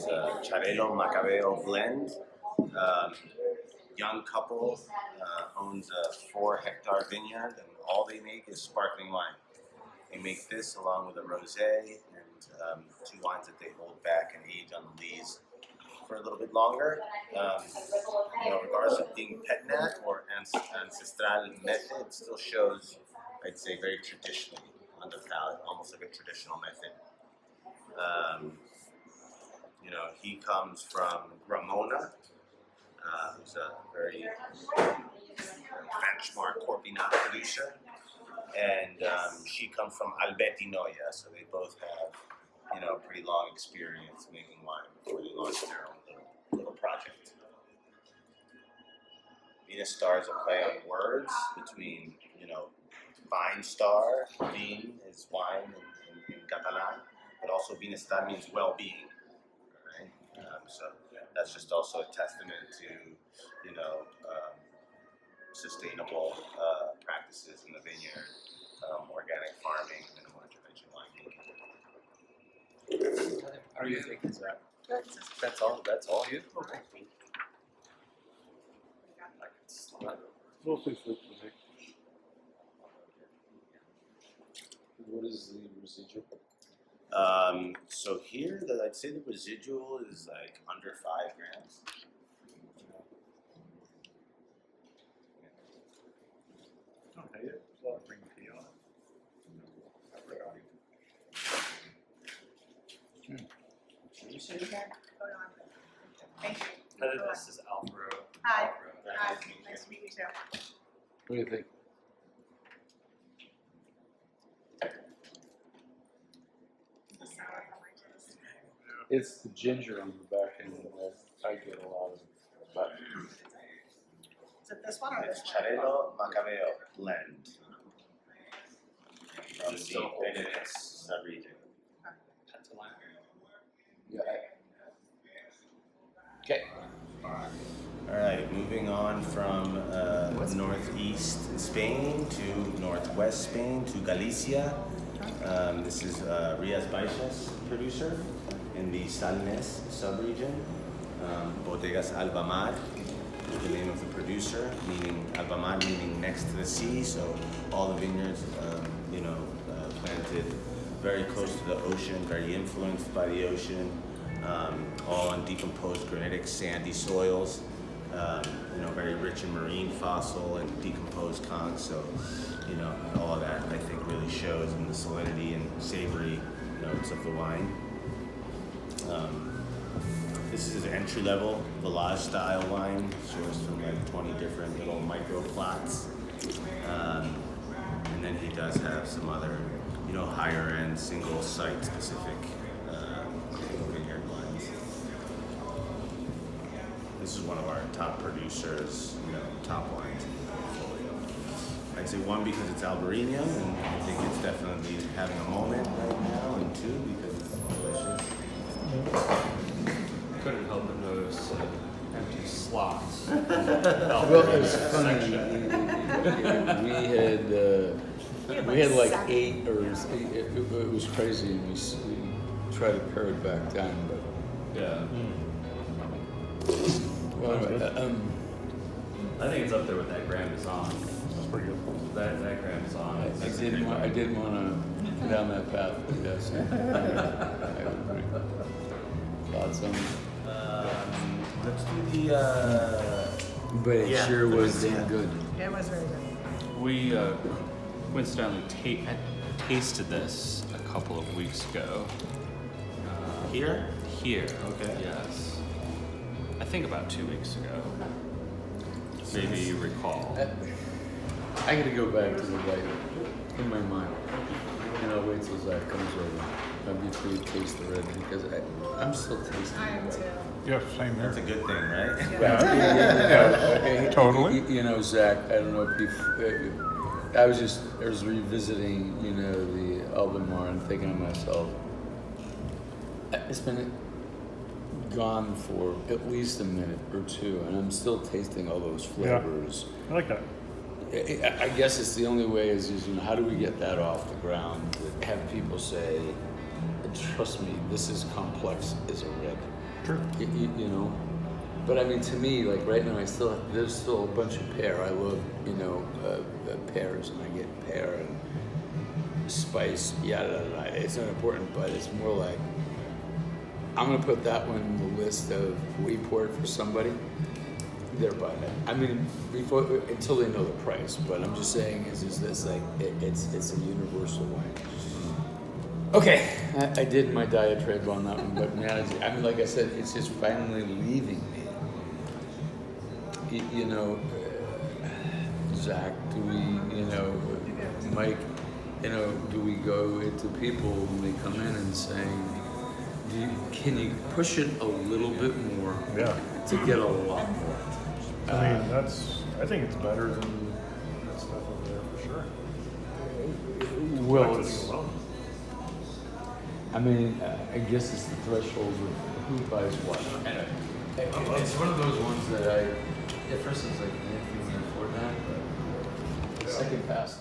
is a Charelo Macabeo blend. Young couple owns a 4-hectare vineyard, and all they make is sparkling wine. They make this along with a rosé and 2 wines that they hold back and age on the lees for a little bit longer. Regardless of being Penedes or Ancestral method, it still shows, I'd say, very traditionally on the palate, almost like a traditional method. He comes from Ramona, who's a very benchmark Corpinat producer, and she comes from Albarino, so they both have, pretty long experience making wine before they launched their own little project. Vinestar is a play on words between, Vine Star, Vin is wine in Catalan, but also Vinestar means well-being, right? So that's just also a testament to, sustainable practices in the vineyard, organic farming, minimal intervention winemaking. How are you thinking, Zach? That's all you? Okay. What is the residual? So here, I'd say the residual is like under 5 grams. Okay, so I'll bring the on. Can you say that? Thank you. This is Alvaro. Hi. Alvaro. Hi. Nice to meet you too. What do you think? The sour oranges. It's the ginger on the back end that I get a lot of. But Is it this one or It's this one? Charelo Macabeo blend from the Penedes sub-region. yeah. Okay. All right, moving on from northeast Spain to northwest Spain to Galicia. This is Rias Baixas producer in the Salnes subregion. Bodegas Albamar is the name of the producer, meaning Albamar meaning next to the sea. So all the vineyards, planted very close to the ocean, very influenced by the ocean. All on decomposed granitic sandy soils, very rich in marine fossil and decomposed conch. So, all of that I think really shows in the salinity and savory notes of the wine. This is an entry-level Village style wine, sourced from like 20 different little micro plots. And then he does have some other, higher end single site specific vineyard wines. This is one of our top producers, top wines in the portfolio. I'd say 1 because it's Albarino, and I think it's definitely having a moment right now, and 2 because it's delicious. Couldn't help but notice empty slots. Well, it was funny. We had like 8, or it was crazy, and we tried to pare it back down, but Yeah. well, I think it's up there with that Grand Maison. that's pretty good. That Grand Maison. I didn't want to go down that path, but yes. I agree. Thoughts on Let's do the. but it sure was damn good. It was very good. We coincidentally tasted this a couple of weeks ago. Here? Here. Okay. Yes. I think about 2 weeks ago. Maybe you recall. I gotta go back to the right in my mind. And I'll wait till Zach comes over. Before you taste the red, because I'm still tasting I am it. too. Yeah, same That's a here. good thing, right? Yeah, totally. Zach, I don't know if I was revisiting, the Albamar and thinking to myself, it's been gone for at least a minute or 2, and I'm still tasting all those flavors. I like that. I guess it's the only way is how do we get that off the ground? Have people say, trust me, this is complex as a red. True. You know, but I mean, to me, like right now, there's still a bunch of pear. I love, pears, and I get pear and spice, yada yada yada. It's not important, but it's more like I'm gonna put that one in the list of we pour it for somebody. They're buying it. I mean, until they know the price. But I'm just saying, is this like it's a universal wine. Okay, I did my diatribe on that one, but man, I mean, like I said, it's just finally leaving me. Zach, do we, Mike, do we go into people when they come in and saying, can you push it a little bit more Yeah. to get a lot more? I mean, I think it's better than that stuff over there for sure. Well, Like it's, this alone. I mean, I guess it's the threshold of who buys what. It's one of those ones that at first I was like, yeah, can we afford that? But second pass.